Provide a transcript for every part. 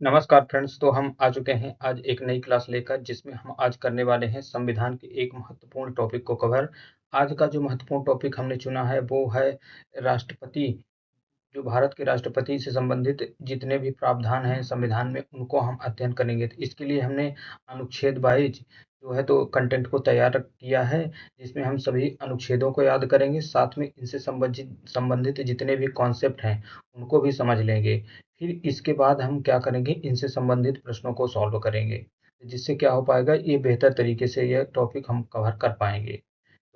नमस्कार फ्रेंड्स। तो हम आ चुके हैं आज एक नई क्लास लेकर, जिसमें हम आज करने वाले हैं संविधान के एक महत्वपूर्ण टॉपिक को कवर। आज का जो महत्वपूर्ण टॉपिक हमने चुना है वो है राष्ट्रपति। जो भारत के राष्ट्रपति से संबंधित जितने भी प्रावधान हैं संविधान में, उनको हम अध्ययन करेंगे। तो इसके लिए हमने अनुच्छेद वाइज जो है तो कंटेंट को तैयार किया है, जिसमें हम सभी अनुच्छेदों को याद करेंगे, साथ में इनसे संबंधित संबंधित जितने भी कॉन्सेप्ट हैं उनको भी समझ लेंगे। फिर इसके बाद हम क्या करेंगे, इनसे संबंधित प्रश्नों को सॉल्व करेंगे, जिससे क्या हो पाएगा, ये बेहतर तरीके से यह टॉपिक हम कवर कर पाएंगे।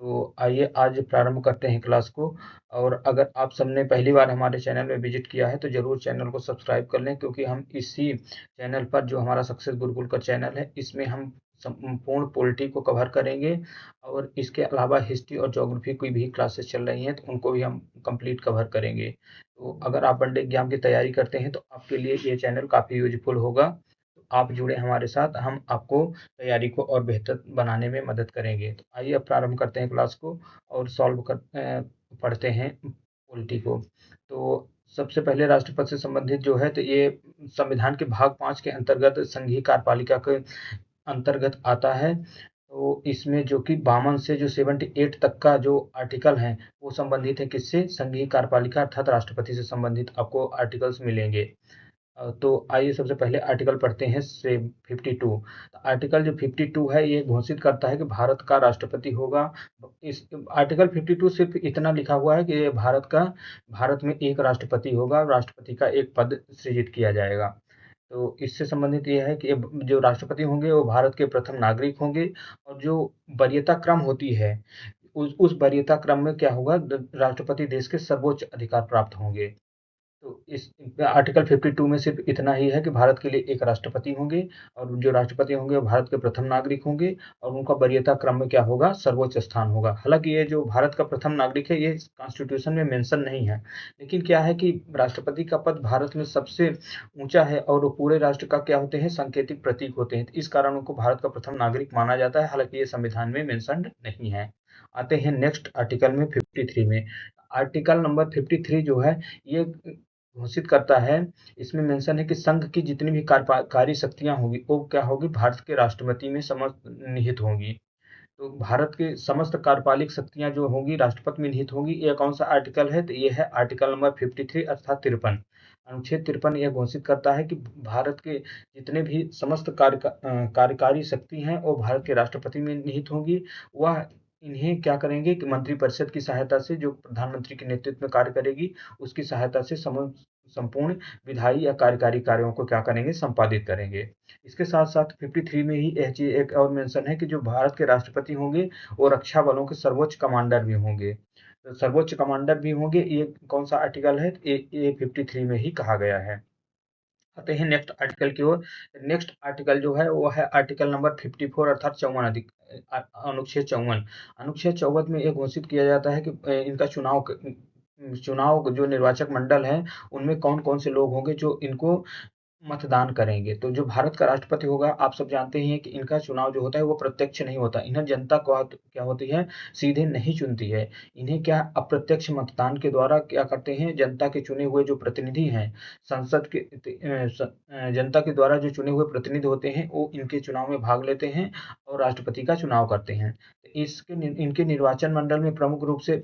तो आइए आज प्रारंभ करते हैं क्लास को। और अगर आप सबने पहली बार हमारे चैनल में विजिट किया है तो ज़रूर चैनल को सब्सक्राइब कर लें, क्योंकि हम इसी चैनल पर, जो हमारा सक्सेस गुरुकुल का चैनल है, इसमें हम संपूर्ण पॉलिटी को कवर करेंगे। और इसके अलावा हिस्ट्री और ज्योग्राफी की भी क्लासेस चल रही हैं, तो उनको भी हम कंप्लीट कवर करेंगे। तो अगर आप वन एग्जाम की तैयारी करते हैं तो आपके लिए ये चैनल काफ़ी यूजफुल होगा। तो आप जुड़े हमारे साथ, हम आपको तैयारी को और बेहतर बनाने में मदद करेंगे। तो आइए अब प्रारंभ करते हैं क्लास को और पढ़ते हैं पॉलिटी को। तो सबसे पहले राष्ट्रपति से संबंधित जो है तो ये संविधान के भाग 5 के अंतर्गत संघीय कार्यपालिका के अंतर्गत आता है। तो इसमें जो कि 52 से जो 78 तक का जो आर्टिकल है वो संबंधित है किससे, संघीय कार्यपालिका अर्थात राष्ट्रपति से संबंधित आपको आर्टिकल्स मिलेंगे। तो आइए सबसे पहले आर्टिकल पढ़ते हैं से 52। आर्टिकल जो 52 है ये घोषित करता है कि भारत का राष्ट्रपति होगा। इस आर्टिकल 52 सिर्फ इतना लिखा हुआ है कि ये भारत में एक राष्ट्रपति होगा, राष्ट्रपति का एक पद सृजित किया जाएगा। तो इससे संबंधित ये है कि जो राष्ट्रपति होंगे वो भारत के प्रथम नागरिक होंगे। और जो वरीयता क्रम होती है, उस वरीयता क्रम में क्या होगा, राष्ट्रपति देश के सर्वोच्च अधिकार प्राप्त होंगे। तो इस आर्टिकल 52 में सिर्फ इतना ही है कि भारत के लिए एक राष्ट्रपति होंगे, और जो राष्ट्रपति होंगे वो भारत के प्रथम नागरिक होंगे, और उनका वरीयता क्रम में क्या होगा, सर्वोच्च स्थान होगा। हालांकि ये जो भारत का प्रथम नागरिक है ये कॉन्स्टिट्यूशन में मेंशन नहीं है, लेकिन क्या है कि राष्ट्रपति का पद भारत में सबसे ऊंचा है और वो पूरे राष्ट्र का क्या होते हैं, सांकेतिक प्रतीक होते हैं। तो इस कारण उनको भारत का प्रथम नागरिक माना जाता है, हालांकि ये संविधान में मेंशन नहीं है। आते हैं नेक्स्ट आर्टिकल में 53 में। आर्टिकल नंबर 53 जो है ये घोषित करता है, इसमें मेंशन है कि संघ की जितनी भी कार्य शक्तियां होंगी वो क्या होगी, भारत के राष्ट्रपति में निहित होंगी। तो भारत के समस्त कार्यपालिक शक्तियां जो होंगी राष्ट्रपति में निहित होंगी। ये कौन सा आर्टिकल है, तो ये है आर्टिकल नंबर 53 अर्थात 53। अनुच्छेद 53 यह घोषित करता है कि भारत के जितने भी समस्त कार्यकारी शक्ति हैं वो भारत के राष्ट्रपति में निहित होंगी। वह इन्हें क्या करेंगे कि मंत्रिपरिषद की सहायता से, जो प्रधानमंत्री के नेतृत्व में कार्य करेगी, उसकी सहायता से संपूर्ण विधायी या कार्यकारी कार्यों को क्या करेंगे, संपादित करेंगे। इसके साथ साथ 53 में ही यह चीज एक और मेंशन है कि जो भारत के राष्ट्रपति होंगे वो रक्षा बलों के सर्वोच्च कमांडर भी होंगे। तो सर्वोच्च कमांडर भी होंगे, ये कौन सा आर्टिकल है, ये 53 में ही कहा गया है। आते हैं नेक्स्ट आर्टिकल की ओर। नेक्स्ट आर्टिकल जो है वो है आर्टिकल नंबर 54 अर्थात 54 अनुच्छेद 54। अनुच्छेद 54 में ये घोषित किया जाता है कि इनका चुनाव जो निर्वाचक मंडल है उनमें कौन कौन से लोग होंगे जो इनको मतदान करेंगे। तो जो भारत का राष्ट्रपति होगा, आप सब जानते ही हैं कि इनका चुनाव जो होता है वो प्रत्यक्ष नहीं होता। इन्हें जनता क्या होती है, सीधे नहीं चुनती है। इन्हें क्या अप्रत्यक्ष मतदान के द्वारा क्या करते हैं, जनता के चुने हुए जो प्रतिनिधि हैं, संसद के जनता के द्वारा जो चुने हुए प्रतिनिधि होते हैं वो इनके चुनाव में भाग लेते हैं और राष्ट्रपति का चुनाव करते हैं। तो इनके निर्वाचन मंडल में प्रमुख रूप से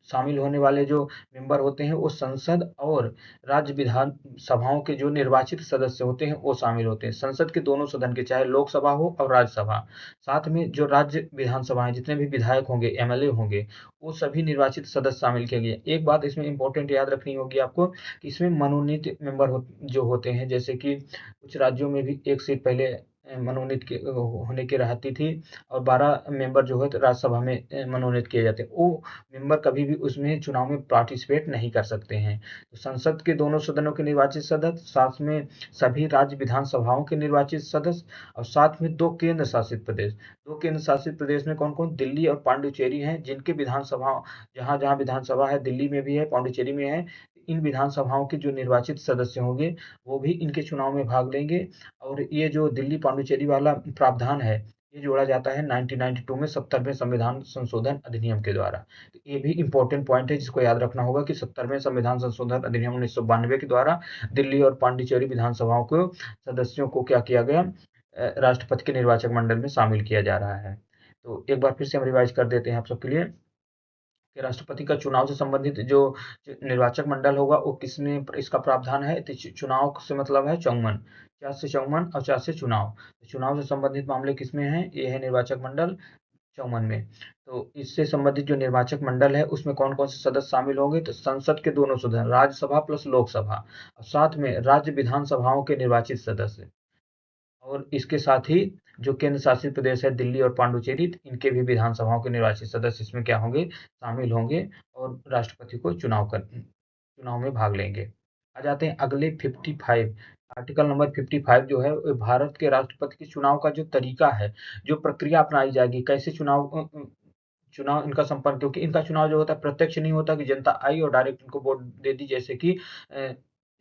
शामिल होने वाले जो मेंबर होते हैं वो संसद और राज्य विधान सभाओं के जो निर्वाचित सदस्य होते हैं वो शामिल होते हैं। संसद के दोनों सदन के, चाहे लोकसभा हो और राज्यसभा, साथ में जो राज्य विधानसभाएं जितने भी विधायक होंगे, एमएलए होंगे, वो सभी निर्वाचित सदस्य शामिल किए गए। एक बात इसमें इंपॉर्टेंट याद रखनी होगी आपको कि इसमें मनोनीत मेंबर जो होते हैं, जैसे कि कुछ राज्यों में भी एक सीट पहले मनोनीत होने की रहती थी, और 12 मेंबर जो है तो राज्यसभा में मनोनीत किए जाते हैं। वो मेंबर कभी भी उसमें चुनाव में पार्टिसिपेट नहीं कर सकते हैं। तो संसद के दोनों सदनों के निर्वाचित सदस्य, साथ में सभी राज्य विधानसभाओं के निर्वाचित सदस्य, और साथ में 2 केंद्र शासित प्रदेश। 2 केंद्र शासित प्रदेश में कौन-कौन, दिल्ली और पांडिचेरी हैं, जिनके विधानसभा, जहाँ-जहाँ विधानसभा है, दिल्ली में भी है, पांडिचेरी में है। इन विधानसभाओं के जो निर्वाचित सदस्य होंगे वो भी इनके चुनाव में भाग लेंगे। और ये जो दिल्ली पांडिचेरी वाला प्रावधान है, ये जोड़ा जाता है 1992 में 70वें संविधान संशोधन अधिनियम के द्वारा। तो ये भी इम्पोर्टेंट पॉइंट है जिसको याद रखना होगा कि 70वें संविधान संशोधन अधिनियम 1992 के द्वारा दिल्ली और पांडिचेरी विधानसभाओं को सदस्यों को क्या किया गया, राष्ट्रपति के निर्वाचक मंडल में शामिल किया जा रहा है। तो एक बार फिर से हम रिवाइज कर देते हैं आप सबके लिए कि राष्ट्रपति का चुनाव से संबंधित जो निर्वाचक मंडल होगा वो किसमें इसका प्रावधान है। तो चुनाव से मतलब है चौवन, चार से चौवन और चार से चुनाव। तो चुनाव से संबंधित मामले किसमें हैं, ये है निर्वाचक मंडल चौवन में। तो इससे संबंधित जो निर्वाचक मंडल है उसमें कौन कौन से सदस्य शामिल होंगे, तो संसद के दोनों सदन, राज्यसभा प्लस लोकसभा, और साथ में राज्य विधानसभाओं के निर्वाचित सदस्य, और इसके साथ ही जो केंद्र शासित प्रदेश है दिल्ली और पांडुचेरी, इनके भी विधानसभाओं के निर्वाचित सदस्य इसमें क्या होंगे, शामिल होंगे और राष्ट्रपति को चुनाव में भाग लेंगे। आ जाते हैं अगले 55। आर्टिकल नंबर 55 जो है भारत के राष्ट्रपति के चुनाव का जो तरीका है, जो प्रक्रिया अपनाई जाएगी, कैसे चुनाव इनका संपन्न, क्योंकि इनका चुनाव जो होता है प्रत्यक्ष नहीं होता कि जनता आई और डायरेक्ट इनको वोट दे दी जैसे कि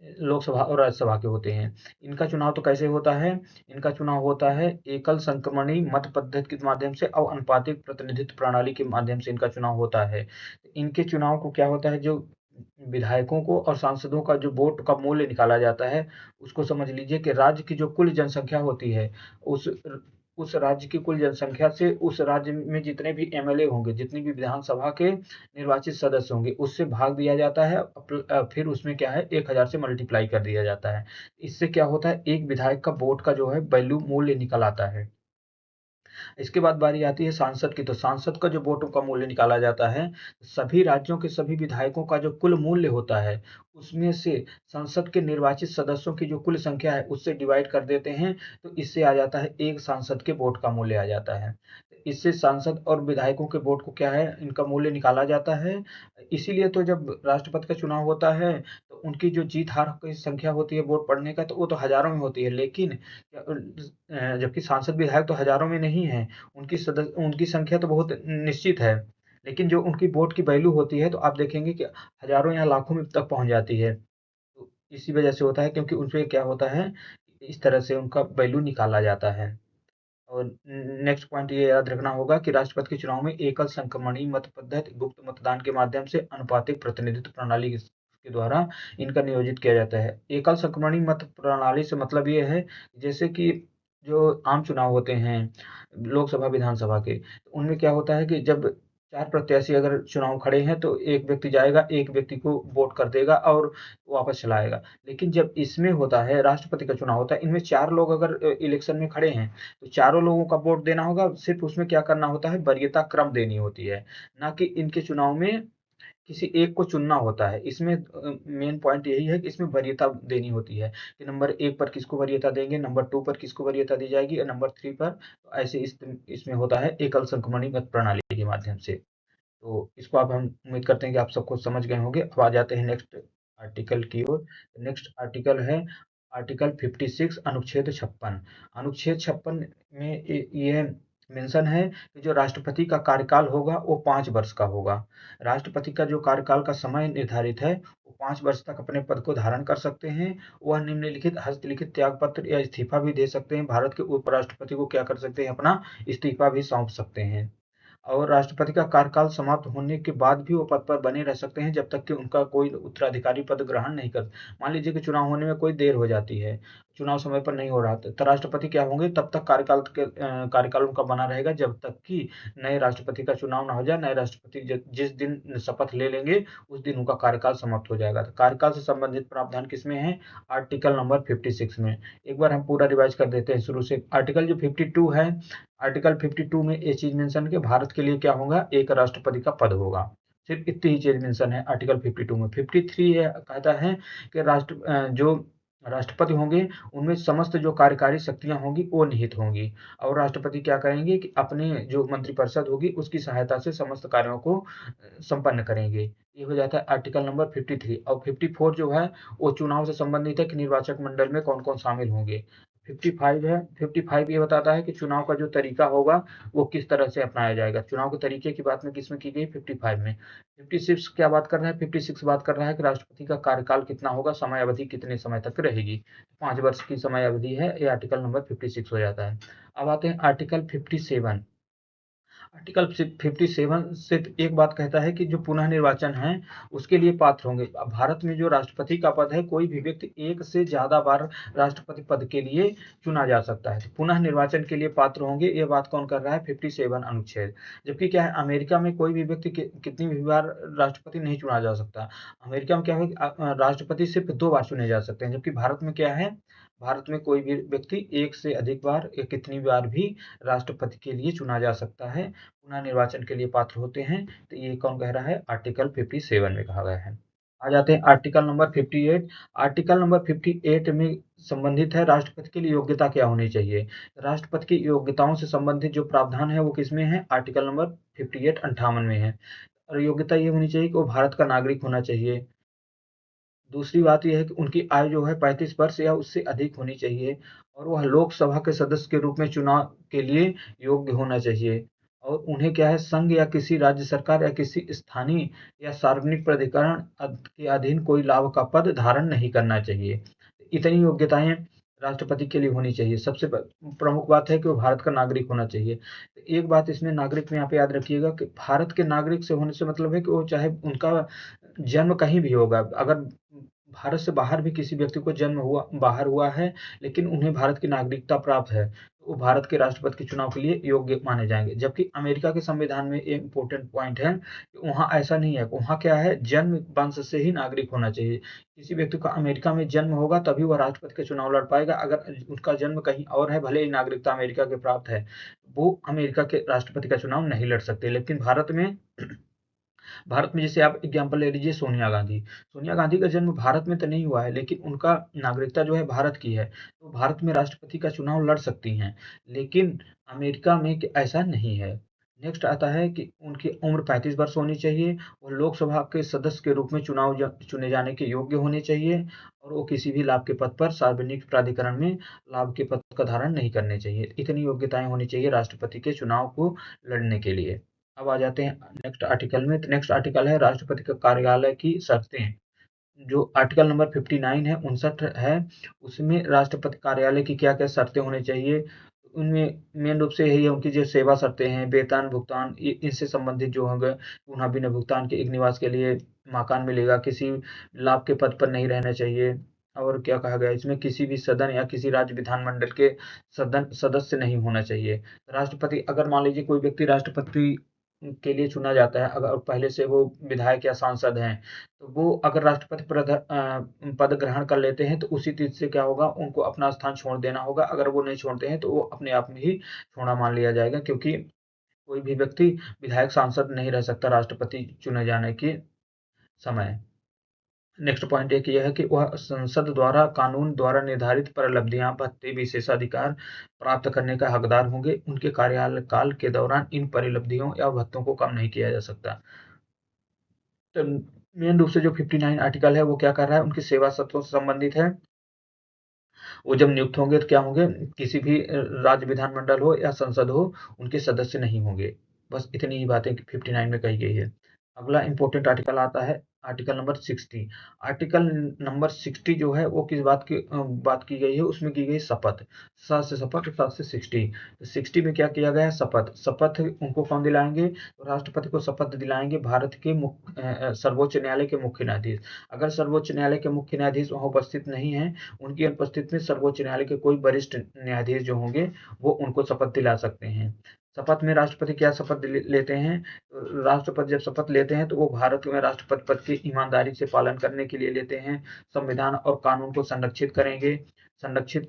लोकसभा और राज्यसभा के होते हैं। इनका चुनाव तो कैसे होता है, इनका चुनाव होता है एकल संक्रमणी मत पद्धति के माध्यम से और अनुपातिक प्रतिनिधित्व प्रणाली के माध्यम से इनका चुनाव होता है। इनके चुनाव को क्या होता है, जो विधायकों को और सांसदों का जो वोट का मूल्य निकाला जाता है, उसको समझ लीजिए कि राज्य की जो कुल जनसंख्या होती है, उस उस राज्य की कुल जनसंख्या से उस राज्य में जितने भी एमएलए होंगे, जितनी भी विधानसभा के निर्वाचित सदस्य होंगे, उससे भाग दिया जाता है। फिर उसमें क्या है 1000 से मल्टीप्लाई कर दिया जाता है। इससे क्या होता है, एक विधायक का वोट का जो है वैल्यू मूल्य निकल आता है। इसके बाद बारी आती है सांसद की, तो सांसद का जो वोटों का मूल्य निकाला जाता है, सभी राज्यों के सभी विधायकों का जो कुल मूल्य होता है, उसमें से संसद के निर्वाचित सदस्यों की जो कुल संख्या है, उससे डिवाइड कर देते हैं, तो इससे आ जाता है एक सांसद के वोट का मूल्य आ जाता है। इससे सांसद और विधायकों के वोट को क्या है, इनका मूल्य निकाला जाता है। इसीलिए तो जब राष्ट्रपति का चुनाव होता है, तो उनकी जो जीत हार की संख्या होती है वोट पड़ने का, तो वो तो हजारों में होती है, लेकिन जबकि सांसद विधायक तो हजारों में नहीं है, उनकी संख्या तो बहुत निश्चित है, लेकिन जो उनकी वोट की वैल्यू होती है तो आप देखेंगे कि हजारों या लाखों में तक पहुंच जाती है। तो इसी वजह से होता है, क्योंकि उनपे क्या होता है, इस तरह से उनका वैल्यू निकाला जाता है। और नेक्स्ट पॉइंट ये याद रखना होगा कि राष्ट्रपति के चुनाव में एकल संक्रमणी मत पद्धति गुप्त मतदान के माध्यम से अनुपातिक प्रतिनिधित्व प्रणाली के द्वारा इनका नियोजित किया जाता है। एकल संक्रमणी मत प्रणाली से मतलब ये है, जैसे कि जो आम चुनाव होते हैं लोकसभा विधानसभा के, तो उनमें क्या होता है कि जब चार प्रत्याशी अगर चुनाव खड़े हैं तो एक व्यक्ति जाएगा, एक व्यक्ति को वोट कर देगा और वापस चला आएगा। लेकिन जब इसमें होता है राष्ट्रपति का चुनाव होता है, इनमें चार लोग अगर इलेक्शन में खड़े हैं, तो चारों लोगों का वोट देना होगा। सिर्फ उसमें क्या करना होता है, वरीयता क्रम देनी होती है, ना कि इनके चुनाव में किसी एक को चुनना होता है। इसमें मेन पॉइंट यही है कि इसमें वरीयता देनी होती है कि नंबर 1 पर किसको वरीयता देंगे, नंबर 2 पर किसको वरीयता दी जाएगी और नंबर 3 पर। तो ऐसे इसमें होता है एकल संक्रमणी मत प्रणाली के माध्यम से। तो इसको अब हम उम्मीद करते हैं कि आप सबको समझ गए होंगे। अब आ जाते हैं नेक्स्ट आर्टिकल की ओर। नेक्स्ट आर्टिकल है आर्टिकल 56 अनुच्छेद 56। अनुच्छेद 56 में ये मेंशन है कि जो राष्ट्रपति का कार्यकाल होगा वो 5 वर्ष का होगा। राष्ट्रपति का जो कार्यकाल का समय निर्धारित है, वो 5 वर्ष तक अपने पद को धारण कर सकते हैं। वह निम्नलिखित हस्तलिखित त्याग पत्र या इस्तीफा भी दे सकते हैं। भारत के उपराष्ट्रपति को क्या कर सकते हैं, अपना इस्तीफा भी सौंप सकते हैं। और राष्ट्रपति का कार्यकाल समाप्त होने के बाद भी वो पद पर बने रह सकते हैं जब तक कि उनका कोई उत्तराधिकारी पद ग्रहण नहीं कर। मान लीजिए कि चुनाव होने में कोई देर हो जाती है, चुनाव समय पर नहीं हो रहा, तो राष्ट्रपति क्या होंगे, तब तक कार्यकाल उनका बना रहेगा जब तक कि नए राष्ट्रपति का चुनाव ना हो जाए। नए राष्ट्रपति जिस दिन शपथ ले लेंगे उस दिन उनका कार्यकाल समाप्त हो जाएगा। तो कार्यकाल से संबंधित प्रावधान किसमें है, आर्टिकल नंबर 56 में। एक बार हम पूरा रिवाइज कर देते हैं शुरू से। आर्टिकल जो 52 है, आर्टिकल 52 में ये चीज मेंशन कि भारत के लिए क्या होगा, एक राष्ट्रपति का पद होगा। सिर्फ इतनी ही चीज मेंशन है आर्टिकल 52 में। 53 ये कहता है कि जो राष्ट्रपति होंगे उनमें समस्त जो कार्यकारी शक्तियां होंगी वो निहित होंगी, और राष्ट्रपति क्या करेंगे कि अपने जो मंत्रिपरिषद होगी उसकी सहायता से समस्त कार्यों को संपन्न करेंगे। ये हो जाता है आर्टिकल नंबर 53। और 54 जो है वो चुनाव से संबंधित है कि निर्वाचक मंडल में कौन कौन शामिल होंगे। 55 है। 55 ये बताता है कि चुनाव का जो तरीका होगा वो किस तरह से अपनाया जाएगा। चुनाव के तरीके की बात में किसमें की गई? 55 में। 56 क्या बात कर रहा है? 56 बात कर रहा है कि राष्ट्रपति का कार्यकाल कितना होगा, समय अवधि कितने समय तक रहेगी। 5 वर्ष की समय अवधि है, ये आर्टिकल नंबर 56 हो जाता है। अब आते हैं आर्टिकल 57। आर्टिकल 57 सिर्फ एक बात कहता है कि जो पुनः निर्वाचन है उसके लिए पात्र होंगे। अब भारत में जो राष्ट्रपति का पद है, कोई भी व्यक्ति एक से ज्यादा बार राष्ट्रपति पद के लिए चुना जा सकता है। तो पुनः निर्वाचन के लिए पात्र होंगे, ये बात कौन कर रहा है? 57 अनुच्छेद। जबकि क्या है, अमेरिका में कोई भी व्यक्ति कितनी भी बार राष्ट्रपति नहीं चुना जा सकता। अमेरिका में क्या है, राष्ट्रपति सिर्फ 2 बार चुने जा सकते हैं। जबकि भारत में क्या है, भारत में कोई भी व्यक्ति एक से अधिक बार या कितनी बार भी राष्ट्रपति के लिए चुना जा सकता है, पुनः निर्वाचन के लिए पात्र होते हैं। तो ये कौन कह रहा है? आर्टिकल 57 में कहा गया है। आ जाते हैं आर्टिकल नंबर 58। आर्टिकल नंबर 58 में संबंधित है राष्ट्रपति के लिए योग्यता क्या होनी चाहिए। राष्ट्रपति की योग्यताओं से संबंधित जो प्रावधान है वो किसमें है? आर्टिकल नंबर 58 58 में है। और योग्यता ये होनी चाहिए कि वो भारत का नागरिक होना चाहिए। दूसरी बात ये है कि उनकी आयु जो है 35 वर्ष या उससे अधिक होनी चाहिए, और वह लोकसभा के सदस्य के रूप में चुनाव के लिए योग्य होना चाहिए। और उन्हें क्या है, संघ या किसी राज्य सरकार या किसी स्थानीय या सार्वजनिक प्राधिकरण के अधीन कोई लाभ का पद धारण नहीं करना चाहिए। इतनी योग्यताएं राष्ट्रपति के लिए होनी चाहिए। सबसे प्रमुख बात है कि वो भारत का नागरिक होना चाहिए। तो एक बात इसमें नागरिक में यहाँ पे याद रखिएगा कि भारत के नागरिक से होने से मतलब है कि वो चाहे उनका जन्म कहीं भी होगा, अगर भारत से बाहर भी किसी व्यक्ति को जन्म हुआ बाहर हुआ है, लेकिन उन्हें भारत की नागरिकता प्राप्त है, तो वो भारत के राष्ट्रपति के चुनाव के लिए योग्य माने जाएंगे। जबकि अमेरिका के संविधान में एक इम्पोर्टेंट पॉइंट है कि वहाँ ऐसा नहीं है। वहाँ क्या है, जन्म वंश से ही नागरिक होना चाहिए। किसी व्यक्ति का अमेरिका में जन्म होगा तभी वह राष्ट्रपति के चुनाव लड़ पाएगा। अगर उसका जन्म कहीं और है, भले ही नागरिकता अमेरिका के प्राप्त है, वो अमेरिका के राष्ट्रपति का चुनाव नहीं लड़ सकते। लेकिन भारत में जैसे आप एग्जाम्पल ले लीजिए, सोनिया गांधी। सोनिया गांधी का जन्म भारत में तो नहीं हुआ है, लेकिन उनका नागरिकता जो है भारत की है, तो भारत में राष्ट्रपति का चुनाव लड़ सकती हैं। लेकिन अमेरिका में ऐसा नहीं है। नेक्स्ट आता है कि उनकी उम्र 35 वर्ष होनी चाहिए, वो लोकसभा के सदस्य के रूप में चुने जाने के योग्य होने चाहिए, और वो किसी भी लाभ के पद पर सार्वजनिक प्राधिकरण में लाभ के पद का धारण नहीं करने चाहिए। इतनी योग्यताएं होनी चाहिए राष्ट्रपति के चुनाव को लड़ने के लिए। अब आ जाते हैं नेक्स्ट आर्टिकल में। तो नेक्स्ट आर्टिकल है राष्ट्रपति का कार्यालय की शर्तें। जो आर्टिकल नंबर 59 है 59 है, उसमें राष्ट्रपति कार्यालय की क्या क्या शर्तें होनी चाहिए। उनमें मेन रूप से यही है, उनकी जो सेवा शर्तें हैं, वेतन भुगतान, इनसे संबंधित जो होंगे। पुनः बिना भुगतान के एक निवास के लिए मकान मिलेगा, किसी लाभ के पद पर नहीं रहना चाहिए। और क्या कहा गया इसमें, किसी भी सदन या किसी राज्य विधानमंडल के सदन सदस्य नहीं होना चाहिए। राष्ट्रपति, अगर मान लीजिए कोई व्यक्ति राष्ट्रपति के लिए चुना जाता है, अगर पहले से वो विधायक या सांसद हैं, तो वो अगर राष्ट्रपति पद ग्रहण कर लेते हैं, तो उसी चीज से क्या होगा, उनको अपना स्थान छोड़ देना होगा। अगर वो नहीं छोड़ते हैं तो वो अपने आप में ही छोड़ा मान लिया जाएगा, क्योंकि कोई भी व्यक्ति विधायक सांसद नहीं रह सकता राष्ट्रपति चुने जाने के समय। नेक्स्ट पॉइंट एक ये है कि वह संसद द्वारा कानून द्वारा निर्धारित परिलब्धियां, भत्ते, विशेषाधिकार प्राप्त करने का हकदार होंगे। उनके कार्यकाल के दौरान इन परिलब्धियों या भत्तों को कम नहीं किया जा सकता। तो मेन रूप से जो 59 आर्टिकल है वो क्या कर रहा है, उनकी सेवा शर्तों से संबंधित है। वो जब नियुक्त होंगे तो क्या होंगे, किसी भी राज्य विधानमंडल हो या संसद हो, उनके सदस्य नहीं होंगे। बस इतनी ही बातें 59 में कही गई है। अगला इंपॉर्टेंट आर्टिकल आता है आर्टिकल नंबर 60। आर्टिकल नंबर 60 जो है वो किस बात की गई है, उसमें की गई शपथ। 7 से शपथ, 7 से 60। तो 60 में क्या किया गया है, शपथ। शपथ उनको कौन दिलाएंगे, तो राष्ट्रपति को शपथ दिलाएंगे भारत के सर्वोच्च न्यायालय के मुख्य न्यायाधीश। अगर सर्वोच्च न्यायालय के मुख्य न्यायाधीश वहाँ उपस्थित नहीं है, उनकी अनुपस्थिति में सर्वोच्च न्यायालय के कोई वरिष्ठ न्यायाधीश जो होंगे वो उनको शपथ दिला सकते हैं। शपथ में राष्ट्रपति क्या शपथ लेते हैं, राष्ट्रपति जब शपथ लेते हैं तो वो भारत में राष्ट्रपति पद की ईमानदारी से पालन करने के लिए लेते हैं। संविधान और कानून को संरक्षित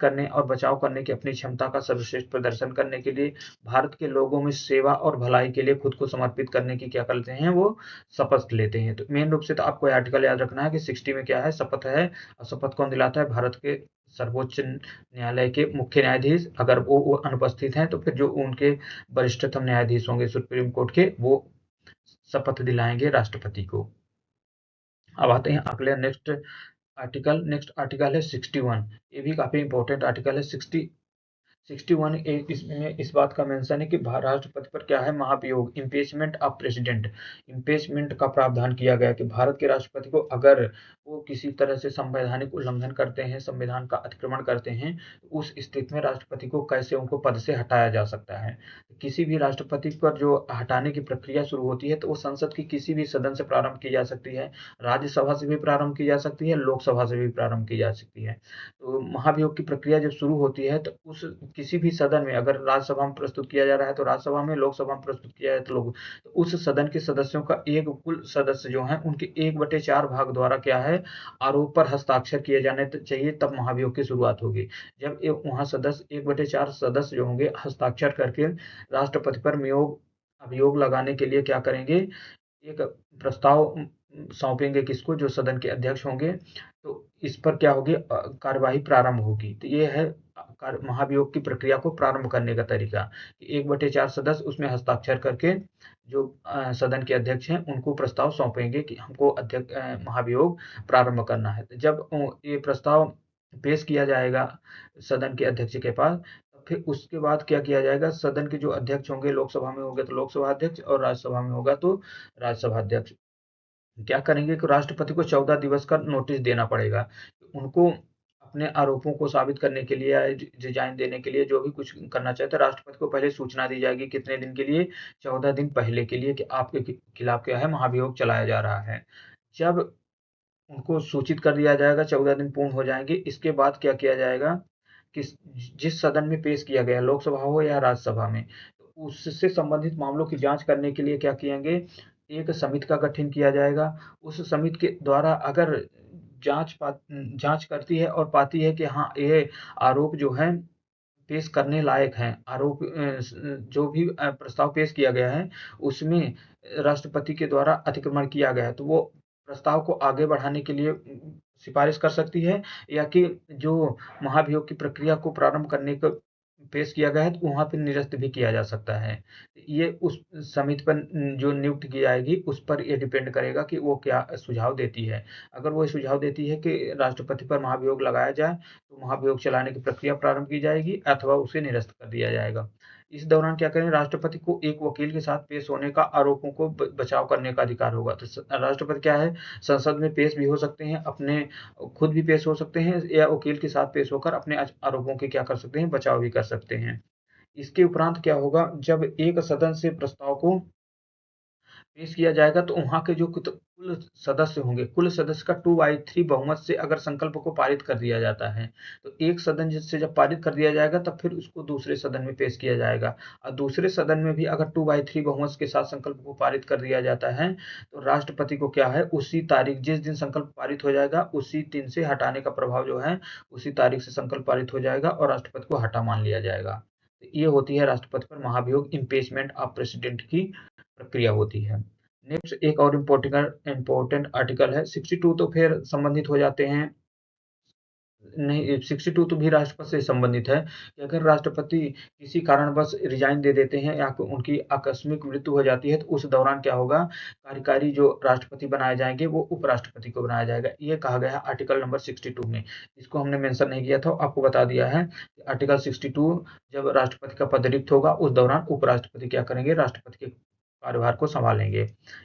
करने और बचाव करने की अपनी क्षमता का सर्वश्रेष्ठ प्रदर्शन करने के लिए, भारत के लोगों में सेवा और भलाई के लिए खुद को समर्पित करने की क्या करते हैं, वो शपथ लेते हैं। तो मेन रूप से तो आपको आर्टिकल याद रखना है कि 60 में क्या है, शपथ है। और शपथ कौन दिलाता है, भारत के सर्वोच्च न्यायालय के मुख्य न्यायाधीश। अगर वो अनुपस्थित हैं तो फिर जो उनके वरिष्ठतम न्यायाधीश होंगे सुप्रीम कोर्ट के, वो शपथ दिलाएंगे राष्ट्रपति को। अब आते हैं अगले नेक्स्ट नेक्स्ट आर्टिकल है 61। ये भी काफ़ी इंपॉर्टेंट आर्टिकल है। 61 इसमें इस बात का मेंशन है कि राष्ट्रपति पर क्या है, महाभियोग, इम्पीचमेंट ऑफ प्रेसिडेंट, इम्पीचमेंट का प्रावधान किया गया कि भारत के राष्ट्रपति को अगर वो किसी तरह से संवैधानिक उल्लंघन करते हैं, संविधान का अतिक्रमण करते हैं, तो उस स्थिति में राष्ट्रपति को कैसे उनको पद से हटाया जा सकता है। किसी भी राष्ट्रपति पर जो हटाने की प्रक्रिया शुरू होती है तो वो संसद की किसी भी सदन से प्रारंभ की जा सकती है, राज्यसभा से भी प्रारंभ की जा सकती है, लोकसभा से भी प्रारंभ की जा सकती है। तो महाभियोग की प्रक्रिया जब शुरू होती है तो उस किसी भी सदन में अगर राज्यसभा में प्रस्तुत किया जा रहा है तो राज्यसभा में, लोकसभा में प्रस्तुत किया जाए तो तो उस सदन के सदस्यों का एक कुल सदस्य जो हैं उनके 1/4 भाग द्वारा क्या है, आरोप पर हस्ताक्षर किए जाने चाहिए, तब महाभियोग की शुरुआत होगी। जब वहाँ सदस्य 1/4 सदस्य जो होंगे हस्ताक्षर करके राष्ट्रपति पर अभियोग लगाने के लिए क्या करेंगे, एक प्रस्ताव सौंपेंगे किसको, जो सदन के अध्यक्ष होंगे। तो इस पर क्या होगी, कार्यवाही प्रारंभ होगी। तो ये है महाभियोग की प्रक्रिया को प्रारंभ करने का तरीका कि 1/4 सदस्य उसमें हस्ताक्षर करके जो सदन के अध्यक्ष हैं उनको प्रस्ताव सौंपेंगे कि हमको महाभियोग प्रारंभ करना है। तो जब ये प्रस्ताव पेश किया जाएगा सदन के अध्यक्ष के पास, फिर उसके बाद क्या किया जाएगा, सदन के जो अध्यक्ष होंगे, लोकसभा में होंगे तो लोकसभा अध्यक्ष और राज्यसभा में होगा तो राज्यसभा अध्यक्ष क्या करेंगे कि राष्ट्रपति को 14 दिवस का नोटिस देना पड़ेगा। उनको अपने आरोपों को साबित करने के लिए या रिजाइन देने के लिए जो भी कुछ करना चाहते हैं, राष्ट्रपति को पहले सूचना दी जाएगी कितने दिन के लिए, 14 दिन पहले के लिए कि आपके खिलाफ क्या है, महाभियोग चलाया जा रहा है। जब उनको सूचित कर दिया जाएगा, 14 दिन पूर्ण हो जाएंगे, इसके बाद क्या किया जाएगा कि जिस सदन में पेश किया गया, लोकसभा हो या राज्यसभा में, तो उससे संबंधित मामलों की जांच करने के लिए क्या किएंगे, एक समिति का गठन किया जाएगा। उस समिति के द्वारा अगर जांच करती है और पाती है कि हाँ, ये आरोप जो है पेश करने लायक हैं, जो भी प्रस्ताव पेश किया गया है उसमें राष्ट्रपति के द्वारा अतिक्रमण किया गया है, तो वो प्रस्ताव को आगे बढ़ाने के लिए सिफारिश कर सकती है, या कि जो महाभियोग की प्रक्रिया को प्रारंभ करने का पेश किया गया है तो वहाँ पे निरस्त भी किया जा सकता है। ये उस समिति पर जो नियुक्त की जाएगी उस पर ये डिपेंड करेगा कि वो क्या सुझाव देती है। अगर वो सुझाव देती है कि राष्ट्रपति पर महाभियोग लगाया जाए तो महाभियोग चलाने की प्रक्रिया प्रारंभ की जाएगी अथवा उसे निरस्त कर दिया जाएगा। इस दौरान क्या करें, राष्ट्रपति को एक वकील के साथ पेश होने का, आरोपों को बचाव करने का अधिकार होगा। तो राष्ट्रपति क्या है, संसद में पेश भी हो सकते हैं, अपने खुद भी पेश हो सकते हैं या वकील के साथ पेश होकर अपने आरोपों के क्या कर सकते हैं, बचाव भी कर सकते हैं। इसके उपरांत क्या होगा, जब एक सदन से प्रस्ताव को पेश किया जाएगा तो वहाँ के जो कुल सदस्य होंगे, कुल सदस्य का 2/3 बहुमत से अगर संकल्प को पारित कर दिया जाता है, तो एक सदन से जब पारित कर दिया जाएगा तब फिर उसको दूसरे सदन में पेश किया जाएगा, और दूसरे सदन में भी अगर 2/3 बहुमत के साथ संकल्प को पारित कर दिया जाता है, तो राष्ट्रपति को क्या है, उसी तारीख, जिस दिन संकल्प पारित हो जाएगा उसी दिन से हटाने का प्रभाव जो है, उसी तारीख से संकल्प पारित हो जाएगा और राष्ट्रपति को हटा मान लिया जाएगा। तो ये होती है राष्ट्रपति पर महाभियोग, इम्पीचमेंट ऑफ प्रेसिडेंट की प्रक्रिया होती है। नेक्स्ट एक और इम्पोर्टेंट आर्टिकल है 62, तो फिर संबंधित हो जाते हैं, नहीं 62 तो भी राष्ट्रपति से संबंधित है कि अगर राष्ट्रपति किसी कारणवश रिजाइन दे देते हैं या उनकी आकस्मिक मृत्यु हो जाती है तो उस दौरान क्या होगा, कार्यकारी जो राष्ट्रपति बनाए जाएंगे वो उपराष्ट्रपति को बनाया जाएगा। ये कहा गया है आर्टिकल नंबर 62 में। इसको हमने मेंशन नहीं किया था, आपको बता दिया है कि आर्टिकल 62, जब राष्ट्रपति का पद रिक्त होगा उस दौरान उपराष्ट्रपति क्या करेंगे, राष्ट्रपति के कार्यभार को संभालेंगे।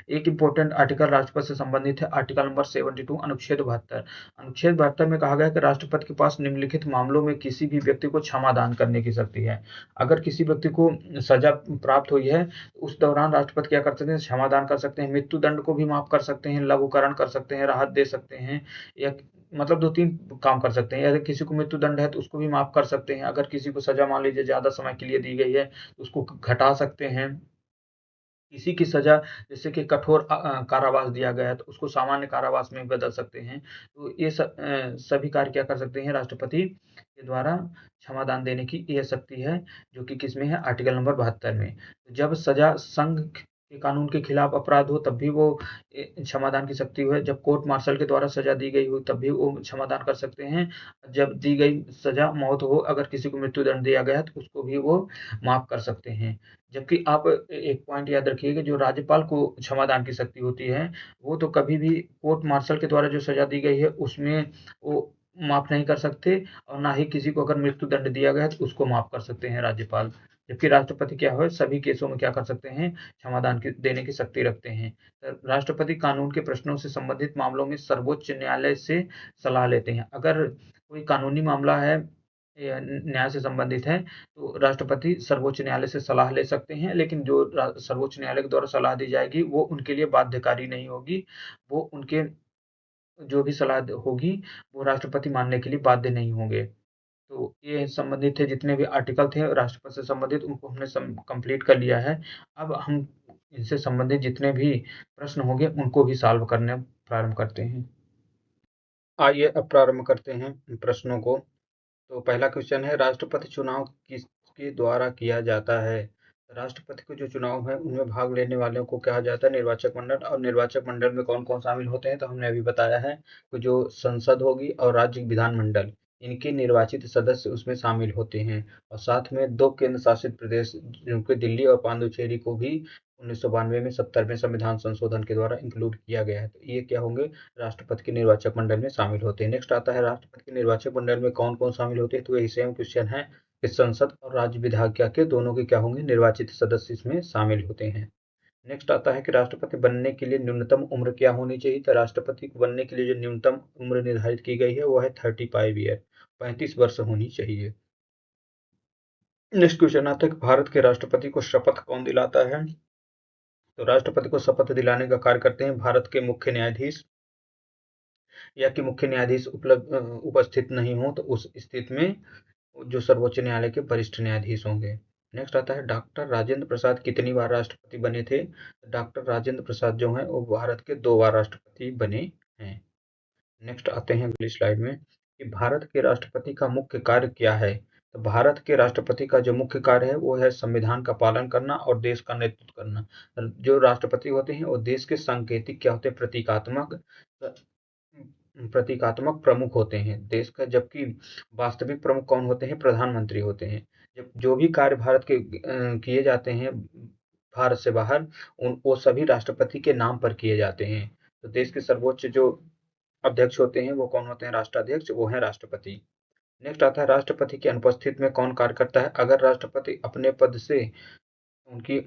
एक इम्पोर्टेंट आर्टिकल राष्ट्रपति से संबंधित है, आर्टिकल नंबर 72, अनुच्छेद 72। अनुच्छेद 72 में कहा गया है कि राष्ट्रपति के पास निम्नलिखित मामलों में किसी भी व्यक्ति को क्षमा दान करने की शक्ति है। अगर किसी व्यक्ति को सजा प्राप्त हुई है तो उस दौरान राष्ट्रपति क्या कर सकते हैं, क्षमा दान कर सकते हैं, मृत्यु दंड को भी माफ कर सकते हैं, लघुकरण कर सकते हैं, राहत दे सकते हैं, या मतलब 2-3 काम कर सकते हैं। यदि किसी को मृत्यु दंड है तो उसको भी माफ कर सकते हैं। अगर किसी को सजा मान लीजिए ज्यादा समय के लिए दी गई है तो उसको घटा सकते हैं। किसी की सजा जैसे कि कठोर कारावास दिया गया है तो उसको सामान्य कारावास में बदल सकते हैं। तो ये सभी कार्य क्या कर सकते हैं, राष्ट्रपति के द्वारा क्षमादान देने की ये शक्ति है, जो कि किसमें है, आर्टिकल नंबर 72 में। तो जब सजा संघ के कानून के खिलाफ अपराध हो तब भी वो क्षमादान की शक्ति है। जब कोर्ट मार्शल के द्वारा सजा दी गई हो तब भी वो क्षमादान कर सकते हैं। जब दी गई सजा मौत हो, अगर किसी को मृत्युदंड दिया गया है तो उसको भी वो माफ कर सकते हैं। जबकि आप एक पॉइंट याद रखिएगा, जो राज्यपाल को क्षमादान की शक्ति होती है, वो तो कभी भी कोर्ट मार्शल के द्वारा जो सजा दी गई है उसमें वो माफ नहीं कर सकते, और ना ही किसी को अगर मृत्युदंड दिया गया है तो उसको माफ कर सकते हैं राज्यपाल। जबकि राष्ट्रपति क्या है, सभी केसों में क्या कर सकते हैं, क्षमादान की देने की शक्ति रखते हैं। राष्ट्रपति कानून के प्रश्नों से संबंधित मामलों में सर्वोच्च न्यायालय से सलाह लेते हैं। अगर कोई कानूनी मामला है या न्याय से संबंधित है तो राष्ट्रपति सर्वोच्च न्यायालय से सलाह ले सकते हैं, लेकिन जो सर्वोच्च न्यायालय के द्वारा सलाह दी जाएगी वो उनके लिए बाध्यकारी नहीं होगी। वो उनके जो भी सलाह होगी वो राष्ट्रपति मानने के लिए बाध्य नहीं होंगे। तो ये संबंधित थे, जितने भी आर्टिकल थे राष्ट्रपति से संबंधित उनको हमने कंप्लीट कर लिया है। अब हम इनसे संबंधित जितने भी प्रश्न होंगे उनको भी सॉल्व करने प्रारंभ करते हैं। आइए अब प्रारंभ करते हैं प्रश्नों को। तो पहला क्वेश्चन है, राष्ट्रपति चुनाव किसके द्वारा किया जाता है? राष्ट्रपति के जो चुनाव है उनमें भाग लेने वालों को कहा जाता है निर्वाचक मंडल। और निर्वाचक मंडल में कौन कौन शामिल होते हैं तो हमने अभी बताया है कि जो संसद होगी और राज्य विधानमंडल, इनके निर्वाचित सदस्य उसमें शामिल होते हैं। और साथ में 2 केंद्र शासित प्रदेश जिनके दिल्ली और पांडिचेरी को भी 1992 में 70वें संविधान संशोधन के द्वारा इंक्लूड किया गया है। तो ये क्या होंगे, राष्ट्रपति के निर्वाचक मंडल में शामिल होते हैं। नेक्स्ट आता है, राष्ट्रपति के निर्वाचक मंडल में कौन कौन शामिल होते हैं तो यही सेम क्वेश्चन है कि संसद और राज्य विधायिका के दोनों के क्या होंगे, निर्वाचित सदस्य इसमें शामिल होते हैं। नेक्स्ट आता है कि राष्ट्रपति बनने के लिए न्यूनतम उम्र क्या होनी चाहिए। तो राष्ट्रपति को बनने के लिए जो न्यूनतम उम्र निर्धारित की गई है वो है 35 ईयर, 35 वर्ष होनी चाहिए। नेक्स्ट क्वेश्चन आता है कि भारत के राष्ट्रपति को शपथ कौन दिलाता है। तो राष्ट्रपति को शपथ दिलाने का कार्य करते हैं भारत के मुख्य न्यायाधीश, या कि मुख्य न्यायाधीश उपस्थित नहीं हो तो उस स्थिति में जो सर्वोच्च न्यायालय के वरिष्ठ न्यायाधीश होंगे। नेक्स्ट आता है, डॉक्टर राजेंद्र प्रसाद कितनी बार राष्ट्रपति बने थे। डॉक्टर राजेंद्र प्रसाद जो हैं वो भारत के 2 बार राष्ट्रपति बने हैं। नेक्स्ट आते हैं अगली स्लाइड में कि भारत के राष्ट्रपति का मुख्य कार्य क्या है। तो भारत के राष्ट्रपति का जो मुख्य कार्य है वो है संविधान का पालन करना और देश का नेतृत्व करना। जो राष्ट्रपति होते हैं वो देश के सांकेतिक क्या होते हैं, प्रतीकात्मक प्रमुख होते हैं देश का, जबकि वास्तविक प्रमुख कौन होते हैं, प्रधानमंत्री होते हैं। जब जो भी कार्य भारत के किए जाते हैं भारत से बाहर, वो सभी राष्ट्रपति के नाम पर किए जाते हैं। तो देश के सर्वोच्च जो अध्यक्ष होते हैं वो कौन होते हैं, राष्ट्राध्यक्ष, वो है राष्ट्रपति। नेक्स्ट आता है, राष्ट्रपति की अनुपस्थित में कौन कार्य करता है। अगर राष्ट्रपति अपने पद से उनकी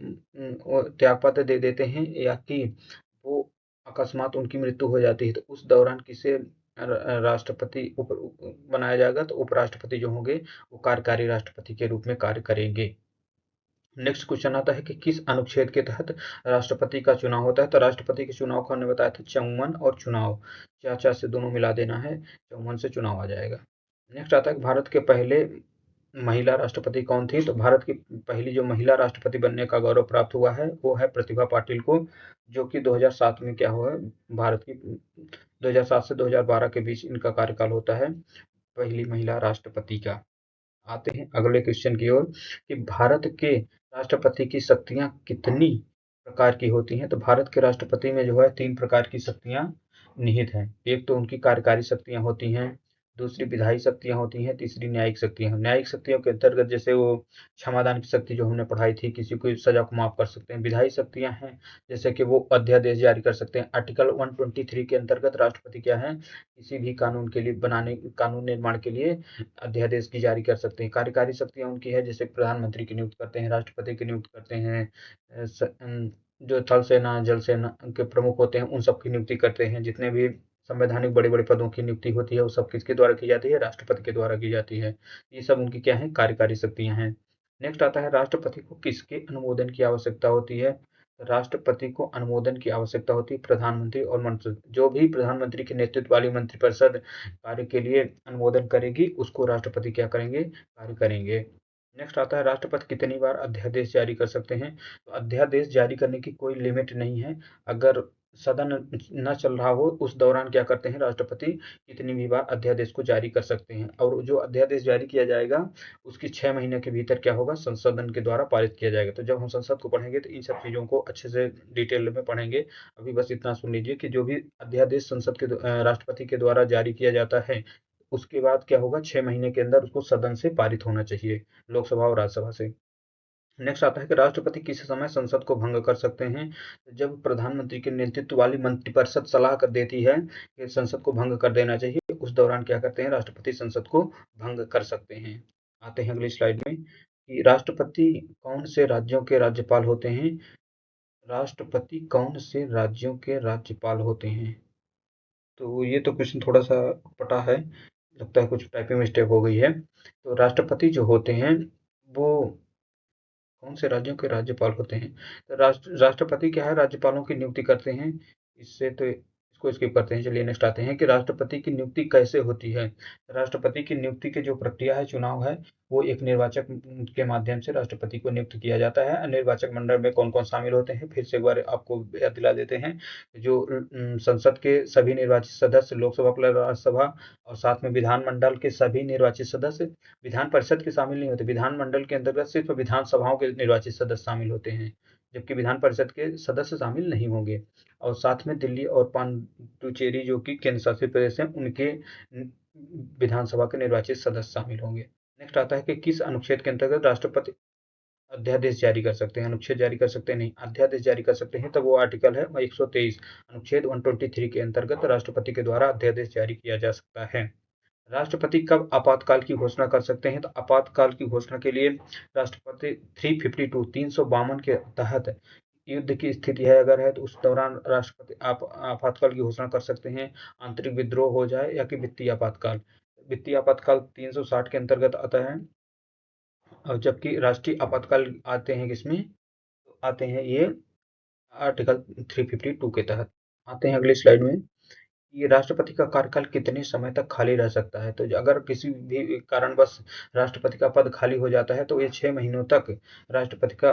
वो त्यागपत्र दे देते हैं या कि वो अकस्मात उनकी मृत्यु हो जाती है तो उस दौरान किसे राष्ट्रपति बनाया जाएगा, तो उपराष्ट्रपति जो होंगे वो कार्यकारी राष्ट्रपति के रूप में कार्य करेंगे। नेक्स्ट क्वेश्चन आता है कि किस अनुच्छेद के तहत राष्ट्रपति का चुनाव होता है। तो राष्ट्रपति के चुनाव को हमने बताया था 54 और चुनाव, 4 से दोनों मिला देना है, 54 से चुनाव आ जाएगा। नेक्स्ट आता है भारत के पहले महिला राष्ट्रपति कौन थी। तो भारत की पहली जो महिला राष्ट्रपति बनने का गौरव प्राप्त हुआ है वो है प्रतिभा पाटिल को, जो कि 2007 में क्या हुआ है, भारत की 2007 से 2012 के बीच इनका कार्यकाल होता है, पहली महिला राष्ट्रपति का। आते हैं अगले क्वेश्चन की ओर कि भारत के राष्ट्रपति की शक्तियां कितनी प्रकार की होती हैं। तो भारत के राष्ट्रपति में जो है 3 प्रकार की शक्तियां निहित हैं। एक तो उनकी कार्यकारी शक्तियां होती हैं, दूसरी विधायी शक्तियां होती हैं, तीसरी न्यायिक शक्तियां। न्यायिक शक्तियों के अंतर्गत जैसे वो क्षमादान की शक्ति जो हमने पढ़ाई थी, किसी को सजा को माफ कर सकते हैं। विधायी शक्तियां हैं जैसे कि वो अध्यादेश जारी कर सकते हैं। आर्टिकल 123 के अंतर्गत राष्ट्रपति क्या है, किसी भी कानून के लिए कानून निर्माण के लिए अध्यादेश की जारी कर सकते हैं। कार्यकारी शक्तियां उनकी है जैसे प्रधानमंत्री की नियुक्त करते हैं, राष्ट्रपति की नियुक्त करते हैं, जो थल सेना जल सेना के प्रमुख होते हैं उन सब की नियुक्ति करते हैं। जितने भी संवैधानिक बड़े बड़े पदों की नियुक्ति होती है वो सब किसके द्वारा की जाती है, राष्ट्रपति के द्वारा की जाती है। ये सब उनकी क्या है, कार्यकारी शक्तियां हैं। नेक्स्ट आता है, राष्ट्रपति को किसके अनुमोदन की आवश्यकता होती है। राष्ट्रपति को अनुमोदन की आवश्यकता होती है प्रधानमंत्री और मंत्री, जो भी प्रधानमंत्री के नेतृत्व वाली मंत्रिपरिषद कार्य के लिए अनुमोदन करेगी उसको राष्ट्रपति क्या करेंगे, कार्य करेंगे। नेक्स्ट आता है, राष्ट्रपति कितनी बार अध्यादेश जारी कर सकते हैं। तो अध्यादेश जारी करने की कोई लिमिट नहीं है। अगर सदन न चल रहा हो, उस दौरान क्या करते हैं राष्ट्रपति कितनी भी बार अध्यादेश को जारी कर सकते हैं, और जो अध्यादेश जारी किया जाएगा उसकी 6 महीने के भीतर क्या होगा, संसदन के द्वारा पारित किया जाएगा। तो जब हम संसद को पढ़ेंगे तो इन सब चीज़ों को अच्छे से डिटेल में पढ़ेंगे। अभी बस इतना सुन लीजिए कि जो भी अध्यादेश संसद के राष्ट्रपति के द्वारा जारी किया जाता है, उसके बाद क्या होगा, 6 महीने के अंदर उसको सदन से पारित होना चाहिए, लोकसभा और राज्यसभा से। नेक्स्ट आता है कि राष्ट्रपति किसी समय संसद को भंग कर सकते हैं। जब प्रधानमंत्री के नेतृत्व वाली मंत्रिपरिषद सलाह कर देती है कि संसद को भंग कर देना चाहिए, उस दौरान क्या करते हैं राष्ट्रपति संसद को भंग कर सकते हैं। आते हैं अगली स्लाइड में कि राष्ट्रपति कौन से राज्यों के राज्यपाल होते हैं। राष्ट्रपति कौन से राज्यों के राज्यपाल होते हैं। तो ये तो क्वेश्चन थोड़ा सा पटा है, लगता है कुछ टाइपिंग मिस्टेक हो गई है। तो राष्ट्रपति जो होते हैं वो कौन से राज्यों के राज्यपाल होते हैं। तो राष्ट्रपति क्या है, राज्यपालों की नियुक्ति करते हैं। इससे तो इसको स्किप करते हैं। चलिए नेक्स्ट आते हैं कि राष्ट्रपति की नियुक्ति कैसे होती है। राष्ट्रपति की नियुक्ति की जो प्रक्रिया है, चुनाव है, वो एक निर्वाचक के माध्यम से राष्ट्रपति को नियुक्त किया जाता है। निर्वाचक मंडल में कौन कौन शामिल होते हैं, फिर से एक बार आपको याद दिला देते हैं। जो संसद के सभी निर्वाचित सदस्य, लोकसभा प्लस राज्यसभा, और साथ में विधानमंडल के सभी निर्वाचित सदस्य, विधान परिषद के शामिल नहीं होते। विधानमंडल के अंतर्गत सिर्फ विधानसभाओं के निर्वाचित सदस्य शामिल होते हैं, जबकि विधान परिषद के सदस्य शामिल नहीं होंगे। और साथ में दिल्ली और पांडुचेरी जो कि केंद्र शासित प्रदेश हैं, उनके विधानसभा के निर्वाचित सदस्य शामिल होंगे। नेक्स्ट आता है कि किस अनुच्छेद के अंतर्गत राष्ट्रपति अध्यादेश जारी कर सकते हैं। अनुच्छेद जारी कर सकते हैं नहीं, अध्यादेश जारी कर सकते हैं। तब वो आर्टिकल है 123, अनुच्छेद 123 के अंतर्गत राष्ट्रपति के द्वारा अध्यादेश जारी किया जा सकता है। राष्ट्रपति कब आपातकाल की घोषणा कर सकते हैं। तो आपातकाल की घोषणा के लिए राष्ट्रपति 352 352 के तहत युद्ध की स्थिति है अगर है, तो उस दौरान राष्ट्रपति आप आपातकाल की घोषणा कर सकते हैं। आंतरिक विद्रोह हो जाए या कि वित्तीय आपातकाल। वित्तीय आपातकाल 360 के अंतर्गत आता है, और जबकि राष्ट्रीय आपातकाल आते हैं किसमें, तो आते हैं ये आर्टिकल 352 के तहत। आते हैं अगली स्लाइड में, ये राष्ट्रपति का कार्यकाल कितने समय तक खाली रह सकता है। तो अगर किसी भी कारणवश राष्ट्रपति का पद खाली हो जाता है, तो ये 6 महीनों तक राष्ट्रपति का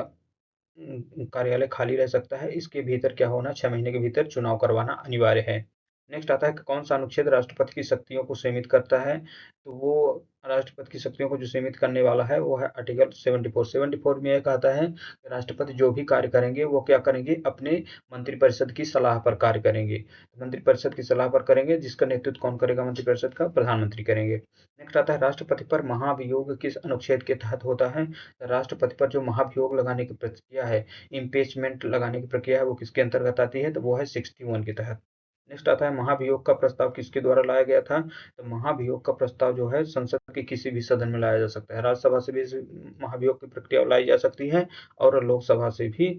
कार्यालय खाली रह सकता है। इसके भीतर क्या होना, 6 महीने के भीतर चुनाव करवाना अनिवार्य है। नेक्स्ट आता है कि कौन सा अनुच्छेद राष्ट्रपति की शक्तियों को सीमित करता है। तो वो राष्ट्रपति की शक्तियों को जो सीमित करने वाला है वो है आर्टिकल 74 में यह कहता है कि राष्ट्रपति जो भी कार्य करेंगे वो क्या करेंगे, अपने मंत्रिपरिषद की सलाह पर कार्य करेंगे। मंत्रिपरिषद की सलाह पर करेंगे, जिसका नेतृत्व कौन करेगा, मंत्रिपरिषद का प्रधानमंत्री करेंगे। नेक्स्ट आता है राष्ट्रपति पर महाभियोग किस अनुच्छेद के तहत होता है। राष्ट्रपति पर जो महाभियोग लगाने की प्रक्रिया है, इम्पीचमेंट लगाने की प्रक्रिया है, वो किसके अंतर्गत आती है, तो वो है 61 के तहत। नेक्स्ट आता है महाभियोग का प्रस्ताव किसके द्वारा लाया गया था। तो महाभियोग का प्रस्ताव जो है संसद के किसी भी सदन में लाया जा सकता है। राज्यसभा से भी महाभियोग की प्रक्रिया लाई जा सकती है, और लोकसभा से भी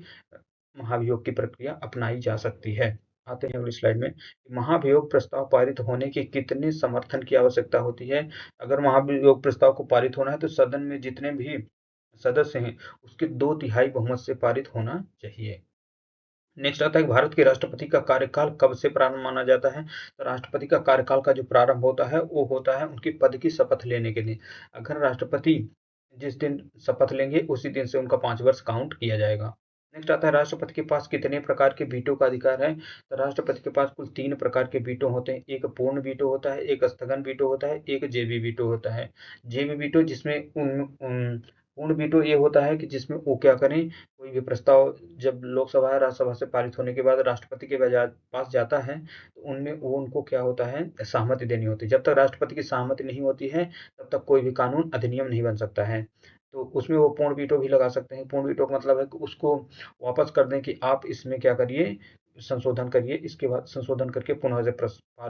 महाभियोग की प्रक्रिया अपनाई जा सकती है। आते हैं अगली स्लाइड में, महाभियोग प्रस्ताव पारित होने के कितने समर्थन की आवश्यकता होती है। अगर महाभियोग प्रस्ताव को पारित होना है, तो सदन में जितने भी सदस्य हैं उसके 2/3 बहुमत से पारित होना चाहिए। नेक्स्ट आता है भारत के राष्ट्रपति का कार्यकाल कब से प्रारंभ माना जाता है। तो राष्ट्रपति का कार्यकाल का जो प्रारंभ होता है वो होता है उनके पद की शपथ लेने के दिन। अगर राष्ट्रपति जिस दिन शपथ लेंगे उसी दिन से उनका 5 वर्ष काउंट किया जाएगा। नेक्स्ट आता है राष्ट्रपति के पास कितने प्रकार के वीटो का अधिकार है। तो राष्ट्रपति के पास कुल 3 प्रकार के वीटो होते हैं। एक पूर्ण वीटो होता है, एक स्थगन वीटो होता है, एक जेबी वीटो होता है। जेबी वीटो जिसमें पूर्ण वीटो ये होता है कि जिसमें वो क्या करें, कोई भी प्रस्ताव जब लोकसभा या राज्यसभा से पारित होने के बाद राष्ट्रपति के पास जाता है, तो उनमें वो उनको क्या होता है, सहमति देनी होती है। जब तक राष्ट्रपति की सहमति नहीं होती है, तब तक कोई भी कानून अधिनियम नहीं बन सकता है। तो उसमें वो पूर्ण वीटो भी लगा सकते हैं। पूर्ण वीटो का मतलब है कि उसको वापस कर दें कि आप इसमें क्या करिए, संशोधन करिए, इसके बाद संशोधन करके पुनः से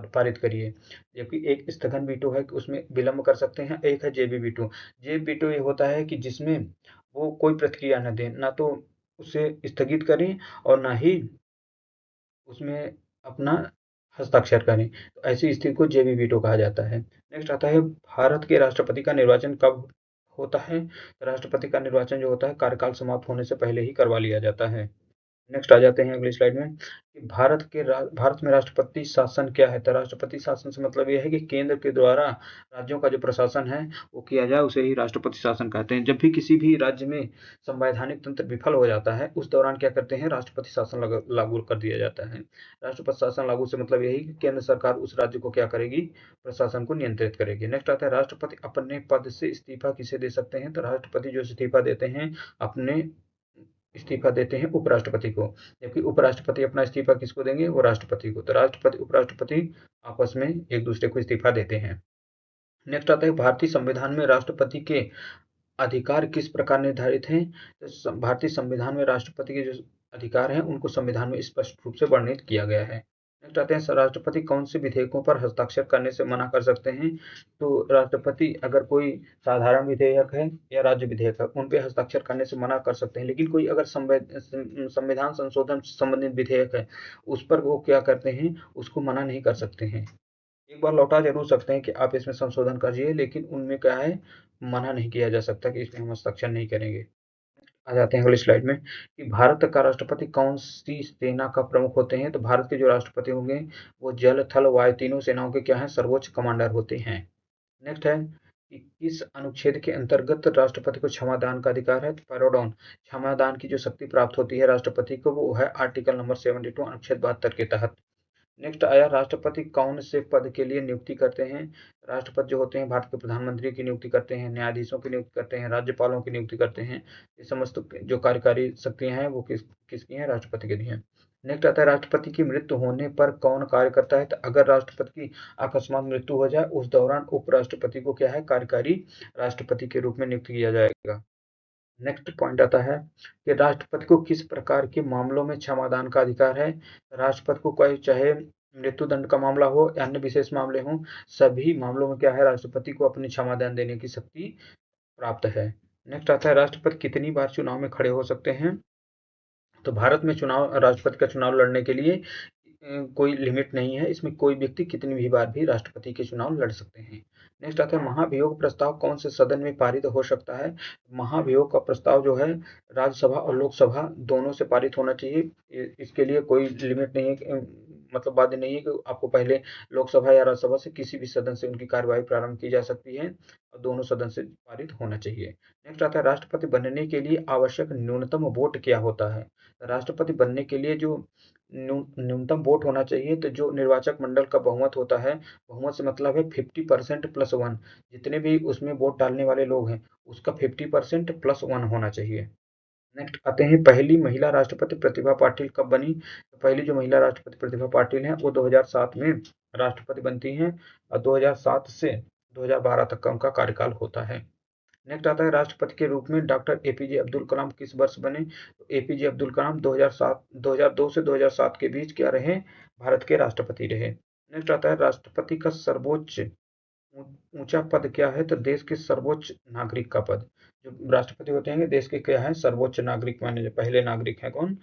पारित करिए। जबकि एक स्थगन वीटो है कि उसमें विलंब कर सकते हैं। एक है जेबी वीटो। जेबी वीटो ये होता है कि जिसमें वो कोई प्रतिक्रिया न दें, ना तो उसे स्थगित करें और ना ही उसमें अपना हस्ताक्षर करें। तो ऐसी स्थिति को जेबी वीटो कहा जाता है। नेक्स्ट आता है भारत के राष्ट्रपति का निर्वाचन कब होता है। तो राष्ट्रपति का निर्वाचन जो होता है कार्यकाल समाप्त होने से पहले ही करवा लिया जाता है। नेक्स्ट आ जाते हैं अगली स्लाइड में कि भारत में राष्ट्रपति शासन क्या है। तो राष्ट्रपति शासन से मतलब यह है कि केंद्र के द्वारा राज्यों का जो प्रशासन है वो किया जाए, उसे ही राष्ट्रपति शासन कहते हैं। जब भी किसी भी राज्य में संवैधानिक तंत्र विफल हो जाता है, उस दौरान क्या करते हैं, राष्ट्रपति शासन लागू कर दिया जाता है। राष्ट्रपति शासन लागू से मतलब यही कि केंद्र सरकार उस राज्य को क्या करेगी, प्रशासन को नियंत्रित करेगी। नेक्स्ट आता है राष्ट्रपति अपने पद से इस्तीफा किसे दे सकते हैं। तो राष्ट्रपति जो इस्तीफा देते हैं, अपने इस्तीफा देते हैं उपराष्ट्रपति को, जबकि उपराष्ट्रपति अपना इस्तीफा किसको देंगे, वो राष्ट्रपति को। तो राष्ट्रपति उपराष्ट्रपति आपस में एक दूसरे को इस्तीफा देते हैं। नेक्स्ट आता है भारतीय संविधान में राष्ट्रपति के अधिकार किस प्रकार निर्धारित हैं। तो भारतीय संविधान में राष्ट्रपति के जो अधिकार हैं उनको संविधान में स्पष्ट रूप से वर्णित किया गया है। नेक्स्ट आते हैं राष्ट्रपति कौन से विधेयकों पर हस्ताक्षर करने से मना कर सकते हैं। तो राष्ट्रपति अगर कोई साधारण विधेयक है या राज्य विधेयक है, उन पे हस्ताक्षर करने से मना कर सकते हैं, लेकिन कोई अगर संविधान संशोधन से संबंधित विधेयक है, उस पर वो क्या करते हैं, उसको मना नहीं कर सकते हैं। एक बार लौटा जरूर सकते हैं कि आप इसमें संशोधन करिए, लेकिन उनमें क्या है, मना नहीं किया जा सकता कि इसमें हम हस्ताक्षर नहीं करेंगे। आ जाते हैं अगली स्लाइड में कि भारत का राष्ट्रपति कौन सी सेना का प्रमुख होते हैं। तो भारत के जो राष्ट्रपति होंगे वो जल थल वायु तीनों सेनाओं के क्या हैं, सर्वोच्च कमांडर होते हैं। नेक्स्ट है कि किस अनुच्छेद के अंतर्गत राष्ट्रपति को क्षमादान का अधिकार है। तो पैराडॉन, क्षमादान की जो शक्ति प्राप्त होती है राष्ट्रपति को, वो है आर्टिकल नंबर 72 अनुच्छेद 72 के तहत। नेक्स्ट आया राष्ट्रपति कौन से पद के लिए नियुक्ति करते हैं। राष्ट्रपति जो होते हैं भारत के प्रधानमंत्री की नियुक्ति करते हैं, न्यायाधीशों की नियुक्ति करते हैं, राज्यपालों की नियुक्ति करते हैं। ये समस्त जो कार्यकारी शक्तियां हैं वो किसकी हैं, राष्ट्रपति के लिए हैं। नेक्स्ट आता है राष्ट्रपति की मृत्यु होने पर कौन कार्य करता है। तो अगर राष्ट्रपति की अकस्मात मृत्यु हो जाए, उस दौरान उपराष्ट्रपति को क्या है, कार्यकारी राष्ट्रपति के रूप में नियुक्त किया जाएगा। नेक्स्ट पॉइंट आता है कि राष्ट्रपति को किस प्रकार के मामलों में क्षमादान का अधिकार है। राष्ट्रपति को कोई चाहे मृत्यु दंड का मामला हो या अन्य विशेष मामले हों, सभी मामलों में क्या है, राष्ट्रपति को अपनी क्षमादान देने की शक्ति प्राप्त है। नेक्स्ट आता है राष्ट्रपति कितनी बार चुनाव में खड़े हो सकते हैं। तो भारत में चुनाव, राष्ट्रपति का चुनाव लड़ने के लिए कोई लिमिट नहीं है, इसमें कोई व्यक्ति कितनी भी बार भी राष्ट्रपति के चुनाव लड़ सकते हैं। नेक्स्ट आता है महाभियोग प्रस्ताव कौन से सदन में पारित हो सकता है। महाभियोग का प्रस्ताव जो है राज्यसभा और लोकसभा दोनों से पारित होना चाहिए। इसके लिए कोई लिमिट नहीं है मतलब बाध्य नहीं है कि आपको पहले लोकसभा या राज्यसभा से किसी भी सदन से उनकी कार्यवाही प्रारंभ की जा सकती है और दोनों सदन से पारित होना चाहिए। नेक्स्ट आता है राष्ट्रपति बनने के लिए आवश्यक न्यूनतम वोट क्या होता है। राष्ट्रपति बनने के लिए जो न्यूनतम वोट होना चाहिए, तो जो निर्वाचक मंडल का बहुमत होता है, बहुमत से मतलब है 50% प्लस वन, जितने भी उसमें वोट डालने वाले लोग हैं उसका 50% प्लस वन होना चाहिए। नेक्स्ट आते हैं पहली महिला राष्ट्रपति प्रतिभा पाटिल कब बनी। तो पहली जो महिला राष्ट्रपति प्रतिभा पाटिल हैं वो 2007 में राष्ट्रपति बनती हैं और 2007 से 2012 तक का उनका कार्यकाल होता है। नेक्स्ट आता है राष्ट्रपति के रूप में डॉक्टर एपीजे अब्दुल कलाम किस वर्ष बने। तो एपीजे अब्दुल कलाम 2002 से 2007 के बीच क्या रहे, भारत के राष्ट्रपति रहे। नेक्स्ट आता है राष्ट्रपति का सर्वोच्च ऊंचा पद क्या है। तो देश के सर्वोच्च नागरिक का पद। जो राष्ट्रपति होते हैं देश के क्या है, सर्वोच्च नागरिक माने, जो पहले नागरिक है कौन,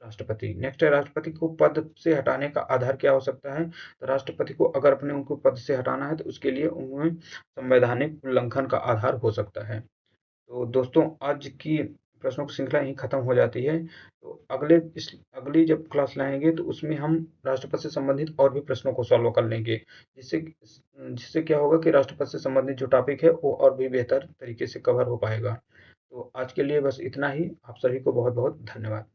राष्ट्रपति। नेक्स्ट है राष्ट्रपति को पद से हटाने का आधार क्या हो सकता है। तो राष्ट्रपति को अगर अपने उनको पद से हटाना है तो उसके लिए उन्हें संवैधानिक उल्लंघन का आधार हो सकता है। तो दोस्तों आज की प्रश्नों की श्रृंखला यहीं खत्म हो जाती है। तो अगली जब क्लास लाएंगे तो उसमें हम राष्ट्रपति से संबंधित और भी प्रश्नों को सॉल्व कर लेंगे, जिससे जिससे क्या होगा कि राष्ट्रपति से संबंधित जो टॉपिक है वो और भी बेहतर तरीके से कवर हो पाएगा। तो आज के लिए बस इतना ही। आप सभी को बहुत बहुत धन्यवाद।